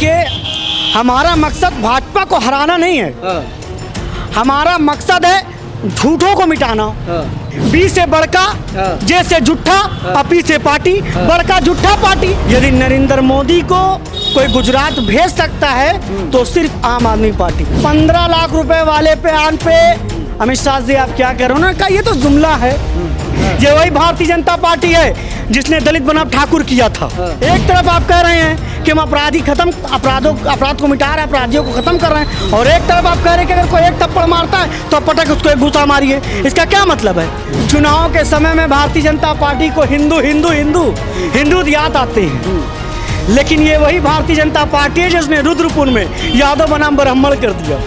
देखिए, हमारा मकसद भाजपा को हराना नहीं है। हमारा मकसद है झूठों को मिटाना। बी से बड़का, जे से जुट्ठा, अपी से पार्टी, बड़का जुट्ठा पार्टी। यदि नरेंद्र मोदी को कोई गुजरात भेज सकता है तो सिर्फ आम आदमी पार्टी। 15 लाख रुपए वाले पे आन पे अमित शाह जी आप क्या कह रहे हो ना, कहा ये तो जुमला है। ये वही भारतीय जनता पार्टी है जिसने दलित बनाम ठाकुर किया था। एक तरफ आप कह रहे हैं कि हम अपराध को मिटा रहे हैं, अपराधियों को खत्म कर रहे हैं, और एक तरफ आप कह रहे हैं कि अगर कोई एक थप्पड़ मारता है तो पटक उसको एक घूसा मारिए। इसका क्या मतलब है? चुनाव के समय में भारतीय जनता पार्टी को हिंदू हिंदू हिंदू हिंदू याद आते हैं, लेकिन ये वही भारतीय जनता पार्टी है जिसने रुद्रपुर में यादव बनाम ब्राह्मण कर दिया।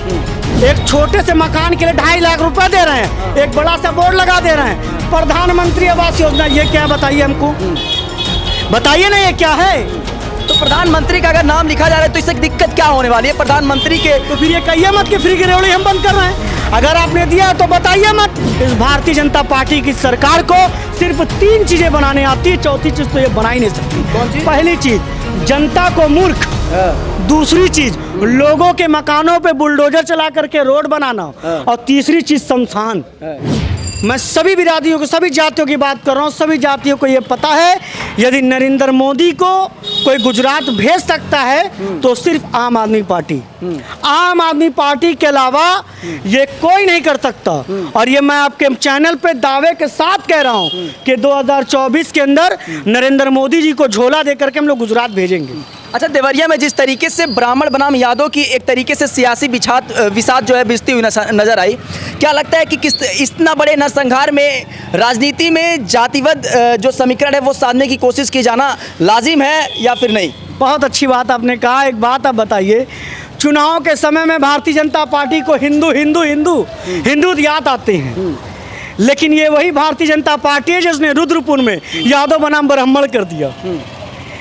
एक छोटे से मकान के लिए 2.5 लाख रुपए दे रहे हैं, एक बड़ा सा बोर्ड लगा दे रहे हैं प्रधानमंत्री आवास योजना। ये क्या बताइए हमको, बताइए ना ये क्या है? तो प्रधानमंत्री का अगर नाम लिखा जा रहा है तो इससे दिक्कत क्या होने वाली है प्रधानमंत्री के? तो फिर ये कहिए मत कि फ्री की रेवड़ी हम बंद कर रहे हैं। अगर आपने दिया तो बताइए मत। इस भारतीय जनता पार्टी की सरकार को सिर्फ 3 चीजें बनाने आती है, चौथी चीज तो ये बना ही नहीं सकती। कौन चीज? पहली चीज जनता को मूर्ख, दूसरी चीज लोगों के मकानों पे बुलडोजर चला करके रोड बनाना, और तीसरी चीज शमशान। मैं सभी बिरादरियों को, सभी जातियों की बात कर रहा हूँ। सभी जातियों को ये पता है यदि नरेंद्र मोदी को कोई गुजरात भेज सकता है तो सिर्फ आम आदमी पार्टी। आम आदमी पार्टी के अलावा ये कोई नहीं कर सकता। और ये मैं आपके चैनल पे दावे के साथ कह रहा हूँ कि 2024 के अंदर नरेंद्र मोदी जी को झोला दे करके हम लोग गुजरात भेजेंगे। अच्छा, देवरिया में जिस तरीके से ब्राह्मण बनाम यादव की एक तरीके से सियासी विषाद जो है बिछती हुई नजर आई, क्या लगता है कि किस इतना बड़े नरसंहार में राजनीति में जातिवाद जो समीकरण है वो साधने की कोशिश की जाना लाजिम है या फिर नहीं? बहुत अच्छी बात आपने कहा। एक बात आप बताइए, चुनाव के समय में भारतीय जनता पार्टी को हिंदू हिंदू हिंदू हिंदू याद आते हैं, लेकिन ये वही भारतीय जनता पार्टी है जिसने रुद्रपुर में यादव बनाम ब्राह्मण कर दिया।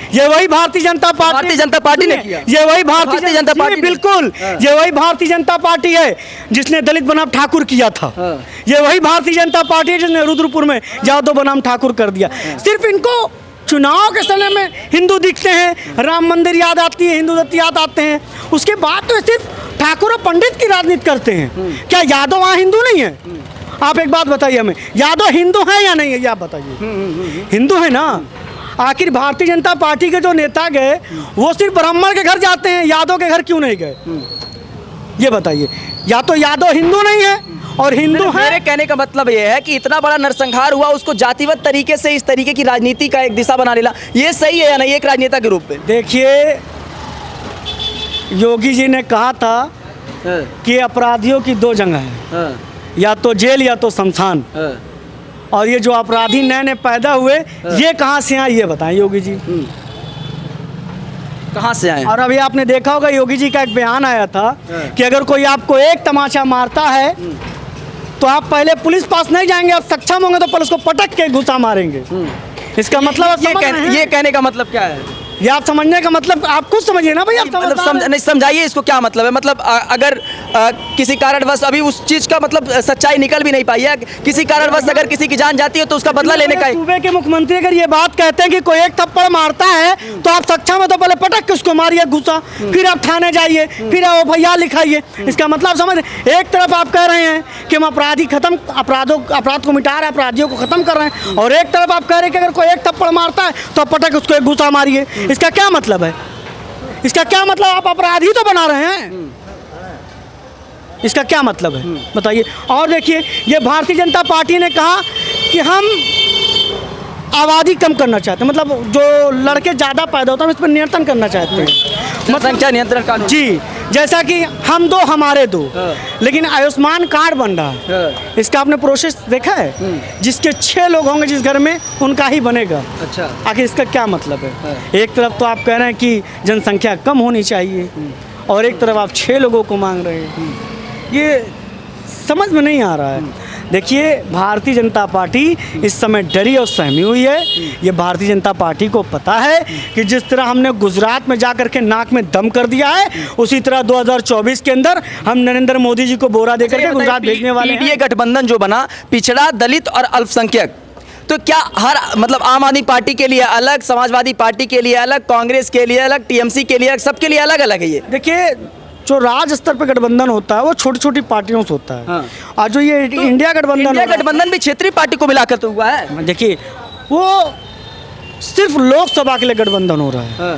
ये वही भारतीय जनता पार्टी ने किया। ये वही भारतीय जनता पार्टी, बिल्कुल ये वही भारतीय जनता पार्टी है जिसने दलित बनाम ठाकुर किया था। ये वही भारतीय जनता पार्टी है जिसने रुद्रपुर में यादव बनाम ठाकुर कर दिया। सिर्फ इनको चुनाव के समय में हिंदू दिखते हैं, राम मंदिर याद आती है, हिंदू दत्त याद आते हैं, उसके बाद तो सिर्फ ठाकुर और पंडित की राजनीति करते हैं। क्या यादव वहाँ हिंदू नहीं है? आप एक बात बताइए हमें, यादव हिंदू है या नहीं है? ये आप बताइए। हिंदू है ना। आखिर भारतीय जनता पार्टी के जो नेता गए वो सिर्फ ब्राह्मण के घर जाते हैं, यादव के घर क्यों नहीं गए? ये बताइए। या तो यादव हिंदू नहीं है और हिंदू है। मेरे कहने का मतलब ये है कि इतना बड़ा नरसंहार हुआ, उसको जातिवाद तरीके से इस तरीके की राजनीति का एक दिशा बना लेना, ये सही है या नहीं एक राजनेता के रूप में? देखिए, योगी जी ने कहा था कि अपराधियों की 2 जगह है, या तो जेल या तो शमशान। और ये जो अपराधी नए नए पैदा हुए ये कहाँ से आए ये बताएं योगी जी, कहाँ से आए? और अभी आपने देखा होगा योगी जी का एक बयान आया था कि अगर कोई आपको एक तमाचा मारता है तो आप पहले पुलिस पास नहीं जाएंगे, आप सक्षम होंगे तो पुलिस को पटक के घुसा मारेंगे। इसका मतलब ये कहने का मतलब क्या है? ये आप समझने का मतलब आप खुद समझिए ना भाई। नहीं समझाइए इसको क्या मतलब है। मतलब अगर किसी कारणवश अभी उस चीज का मतलब सच्चाई निकल भी नहीं पाई है, किसी कारणवश अगर किसी की जान जाती है तो उसका बदला लेने का। सूबे के मुख्यमंत्री अगर ये बात कहते हैं कि कोई एक थप्पड़ मारता है तो आप सक्षम है तो पहले पटक के उसको मारिए घुसा, फिर आप थाने जाइए, फिर आप एफआईआर लिखाइए। इसका मतलब समझ, एक तरफ आप कह रहे हैं कि हम अपराध को मिटा रहे हैं, अपराधियों को खत्म कर रहे हैं, और एक तरफ आप कह रहे हैं कि अगर कोई एक थप्पड़ मारता है तो पटक उसको एक घुसा मारिए। इसका क्या मतलब है? इसका क्या मतलब? आप अपराधी तो बना रहे हैं, इसका क्या मतलब है बताइए। और देखिए, ये भारतीय जनता पार्टी ने कहा कि हम आबादी कम करना चाहते हैं, मतलब जो लड़के ज़्यादा पैदा होते हैं इस पर नियंत्रण करना चाहते हैं, जनसंख्या नियंत्रण कानून। जी, जैसा कि हम 2 हमारे 2, लेकिन आयुष्मान कार्ड बन रहा है, इसका आपने प्रोसेस देखा है? जिसके 6 लोग होंगे जिस घर में उनका ही बनेगा। अच्छा, आखिर इसका क्या मतलब है? एक तरफ तो आप कह रहे हैं कि जनसंख्या कम होनी चाहिए और एक तरफ आप 6 लोगों को मांग रहे हैं, ये समझ में नहीं आ रहा है। देखिए, भारतीय जनता पार्टी इस समय डरी और सहमी हुई है। ये भारतीय जनता पार्टी को पता है कि जिस तरह हमने गुजरात में जाकर के नाक में दम कर दिया है, उसी तरह 2024 के अंदर हम नरेंद्र मोदी जी को बोरा देकर के गुजरात भेजने वाले हैं। ये गठबंधन जो बना, पिछड़ा, दलित और अल्पसंख्यक, तो क्या हर मतलब आम आदमी पार्टी के लिए अलग, समाजवादी पार्टी के लिए अलग, कांग्रेस के लिए अलग, टीएमसी के लिए अलग, सबके लिए अलग अलग है ये? देखिए, जो राज्य स्तर पर गठबंधन होता है वो छोटी छोटी पार्टियों से होता है। हाँ। और जो ये इंडिया गठबंधन इंडिया गठबंधन भी क्षेत्रीय पार्टी को मिलाकर तो हुआ है। देखिए, वो सिर्फ लोकसभा के लिए गठबंधन हो रहा है,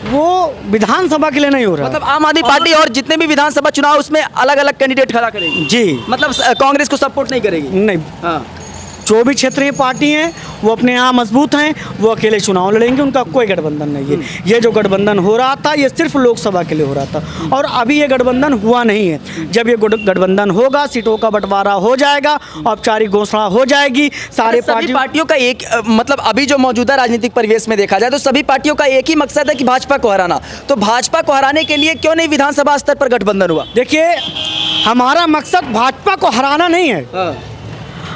वो विधानसभा के लिए नहीं हो रहा। मतलब आम आदमी पार्टी और जितने भी विधानसभा चुनाव उसमें अलग अलग कैंडिडेट खड़ा करेगी जी, मतलब कांग्रेस को सपोर्ट नहीं करेगी। नहीं, हाँ। जो भी क्षेत्रीय पार्टी हैं वो अपने यहाँ मजबूत हैं, वो अकेले चुनाव लड़ेंगे, उनका कोई गठबंधन नहीं है। ये जो गठबंधन हो रहा था ये सिर्फ लोकसभा के लिए हो रहा था, और अभी ये गठबंधन हुआ नहीं है। जब ये गठबंधन होगा, सीटों का बंटवारा हो जाएगा, औपचारिक घोषणा हो जाएगी, सारे पार्टियों का एक मतलब अभी जो मौजूदा राजनीतिक परिवेश में देखा जाए तो सभी पार्टियों का एक ही मकसद है कि भाजपा को हराना। तो भाजपा को हराने के लिए क्यों नहीं विधानसभा स्तर पर गठबंधन हुआ? देखिए, हमारा मकसद भाजपा को हराना नहीं है,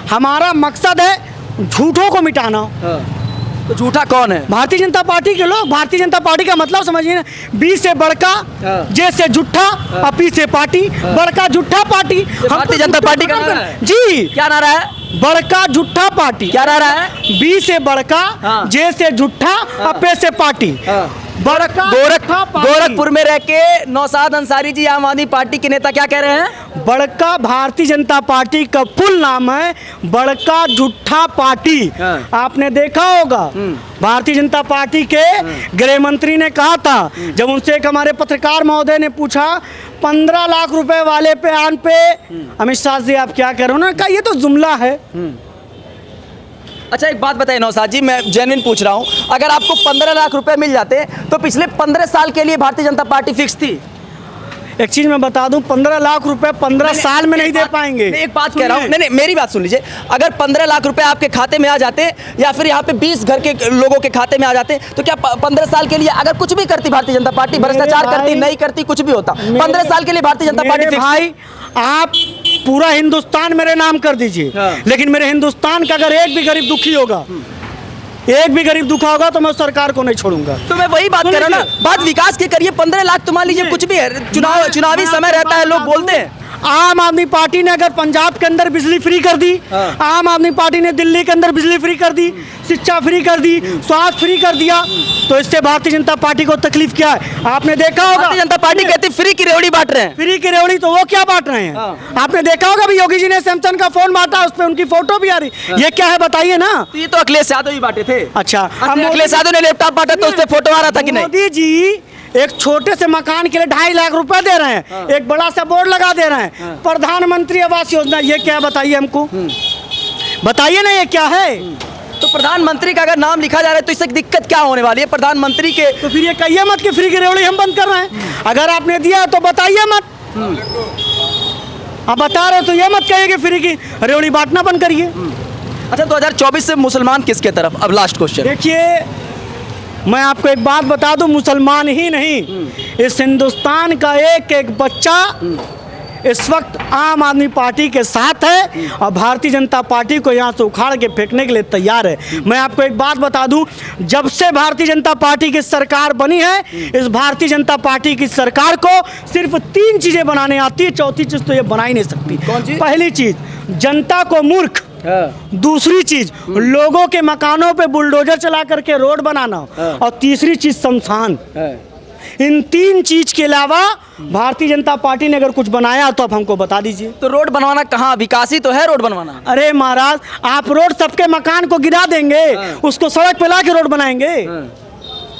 हमारा मकसद है झूठों को मिटाना। तो झूठा कौन है? भारतीय जनता पार्टी के लोग। भारतीय जनता पार्टी का मतलब समझिए ना, बी से बड़का, जे से जुट्ठा, और पी से पार्टी, बड़का जुट्ठा पार्टी। भारतीय जनता पार्टी का नारा है? जी, क्या नारा है? बड़का जुट्ठा पार्टी। क्या नारा है? बी से बड़का, जे से जुट्ठा, और पे से पार्टी। बड़का गोरखपुर में रह के नौशाद अंसारी जी आम आदमी पार्टी के नेता क्या कह रहे हैं? बड़का भारतीय जनता पार्टी का फुल नाम है बड़का जुट्ठा पार्टी। आपने देखा होगा, भारतीय जनता पार्टी के गृह मंत्री ने कहा था, जब उनसे एक हमारे पत्रकार महोदय ने पूछा 15 लाख रुपए वाले बयान पे अमित शाह जी आप क्या कह रहे हो, उन्होंने कहा ये तो जुमला है। अच्छा, एक बात बताइए नौशाद जी, मैं जेन्युइन पूछ रहा हूँ, अगर आपको 15 लाख रुपए मिल जाते तो पिछले 15 साल के लिए भारतीय जनता पार्टी फिक्स थी? एक चीज मैं बता दूं, 15 लाख रुपए 15 साल में नहीं दे पाएंगे। एक बात कह रहा हूँ, नहीं मेरी बात सुन लीजिए, अगर 15 लाख रुपए आपके खाते में आ जाते या फिर यहाँ पे 20 घर के लोगों के खाते में आ जाते तो क्या 15 साल के लिए अगर कुछ भी करती भारतीय जनता पार्टी, भ्रष्टाचार करती, नहीं करती, कुछ भी होता, 15 साल के लिए भारतीय जनता पार्टी फिक्स? भाई, आप पूरा हिंदुस्तान मेरे नाम कर दीजिए, लेकिन मेरे हिंदुस्तान का अगर एक भी गरीब दुखी होगा, एक भी गरीब दुखा होगा तो मैं सरकार को नहीं छोड़ूंगा। तो मैं वही बात कर रहा हूँ ना, बात विकास की करिए। 15 लाख तो मान लीजिए कुछ भी है, चुनावी समय रहता है, लोग बोलते हैं। आम आदमी पार्टी ने अगर पंजाब के अंदर बिजली फ्री कर दी, आम आदमी पार्टी ने दिल्ली के अंदर बिजली फ्री कर दी, शिक्षा फ्री कर दी, स्वास्थ्य फ्री कर दिया, तो इससे भारतीय जनता पार्टी को तकलीफ क्या है? आपने देखा होगा, भारतीय जनता पार्टी कहती फ्री की रेवड़ी बांट रहे हैं। फ्री की रेवड़ी तो वो क्या बांट रहे हैं? आपने देखा होगा भी, योगी जी ने सैमसंग का फोन बांटा, उस पर उनकी फोटो भी आ रही। ये क्या है बताइए ना? तो ये तो अखिलेश यादव ही बांटे थे। अच्छा, अखिलेश यादव ने लैपटॉप बांटा तो उस पर फोटो आ रहा था कि नहीं? मोदी जी एक छोटे से मकान के लिए 2.5 लाख रुपए दे रहे हैं, एक बड़ा सा बोर्ड लगा दे रहे हैं, प्रधानमंत्री आवास योजना। ये क्या बताइए हमको, बताइए ना ये क्या है? तो प्रधानमंत्री का अगर नाम लिखा जा रहा है तो इससे दिक्कत क्या होने वाली है प्रधानमंत्री के? तो फिर ये कहिए मत कि फ्री की रेवड़ी हम बंद कर रहे हैं। अगर आपने दिया तो बताइए मत, आप बता रहे हो तो ये मत कहिए कि फ्री की रेवड़ी बांटना बंद करिए। अच्छा, 2024 से मुसलमान किसके तरफ? अब लास्ट क्वेश्चन। देखिए, मैं आपको एक बात बता दूं, मुसलमान ही नहीं, इस हिंदुस्तान का एक एक बच्चा इस वक्त आम आदमी पार्टी के साथ है और भारतीय जनता पार्टी को यहाँ से उखाड़ के फेंकने के लिए तैयार है। मैं आपको एक बात बता दूं, जब से भारतीय जनता पार्टी की सरकार बनी है, इस भारतीय जनता पार्टी की सरकार को सिर्फ 3 चीजें बनाने आती है, चौथी चीज तो ये बना ही नहीं सकती। कौन सी? पहली चीज, जनता को मूर्ख। दूसरी चीज, लोगों के मकानों पे बुलडोजर चला करके रोड बनाना। और तीसरी चीज, शमशान। इन 3 चीज के अलावा भारतीय जनता पार्टी ने अगर कुछ बनाया तो आप हमको बता दीजिए। तो रोड बनवाना कहाँ? विकास ही तो है रोड बनवाना। अरे महाराज, आप रोड सबके मकान को गिरा देंगे, उसको सड़क पे ला के रोड बनाएंगे?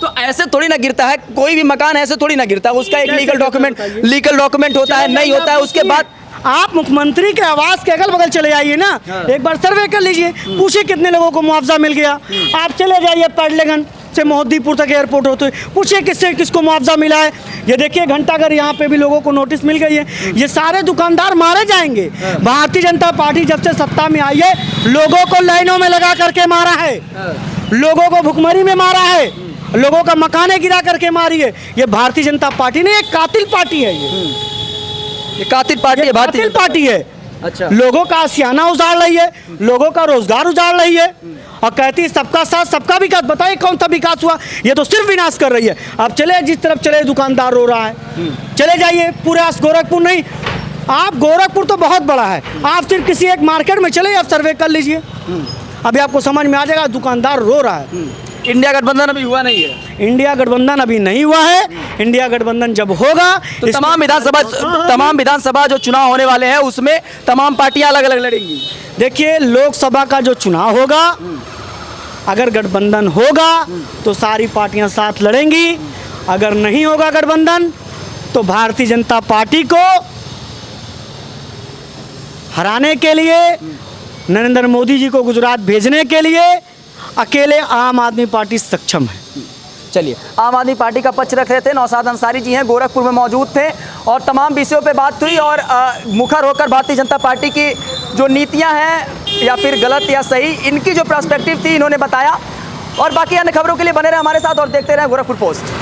तो ऐसे थोड़ी ना गिरता है, कोई भी मकान ऐसे थोड़ी ना गिरता है, उसका एक लीगल डॉक्यूमेंट होता है, नहीं होता है, उसके बाद आप मुख्यमंत्री के आवास के अगल बगल चले जाइए ना, एक बार सर्वे कर लीजिए, पूछिए कितने लोगों को मुआवजा मिल गया। आप चले जाइए पैडलेगंज से मोहद्दीपुर तक एयरपोर्ट होते हुए, पूछिए किसको मुआवजा मिला है। ये देखिए घंटाघर, यहाँ पे भी लोगों को नोटिस मिल गई है। ये सारे दुकानदार मारे जाएंगे। भारतीय जनता पार्टी जब से सत्ता में आई है, लोगों को लाइनों में लगा करके मारा है, लोगों को भुखमरी में मारा है, लोगों का मकाने गिरा करके मारी है। ये भारतीय जनता पार्टी नहीं, एक कातिल पार्टी है। ये कातिल पार्टी है, कातिल पार्टी है। अच्छा, लोगों का आशियाना उजाड़ रही है, लोगों का रोजगार उजाड़ रही है और कहती है सबका साथ सबका विकास। बताइए कौन सा विकास हुआ? ये तो सिर्फ विनाश कर रही है। अब चले जिस तरफ चले, दुकानदार रो रहा है, चले जाइए पूरे गोरखपुर नहीं, आप गोरखपुर तो बहुत बड़ा है, आप सिर्फ किसी एक मार्केट में चले, आप सर्वे कर लीजिए, अभी आपको समझ में आ जाएगा, दुकानदार रो रहा है। इंडिया गठबंधन अभी हुआ नहीं है। इंडिया गठबंधन अभी नहीं हुआ है। इंडिया गठबंधन जब होगा तो तमाम विधानसभा जो चुनाव होने वाले हैं उसमें तमाम पार्टियां अलग अलग लड़ेंगी। देखिए, लोकसभा का जो चुनाव होगा, अगर गठबंधन होगा तो सारी पार्टियां साथ लड़ेंगी। अगर नहीं होगा गठबंधन तो भारतीय जनता पार्टी को हराने के लिए, नरेंद्र मोदी जी को गुजरात भेजने के लिए अकेले आम आदमी पार्टी सक्षम है। चलिए, आम आदमी पार्टी का पक्ष रख रहे थे नौशाद अंसारी जी हैं, गोरखपुर में मौजूद थे और तमाम विषयों पे बात हुई और मुखर होकर भारतीय जनता पार्टी की जो नीतियां हैं या फिर गलत या सही, इनकी जो पर्सपेक्टिव थी इन्होंने बताया। और बाकी अन्य खबरों के लिए बने रहे हमारे साथ और देखते रहे गोरखपुर पोस्ट।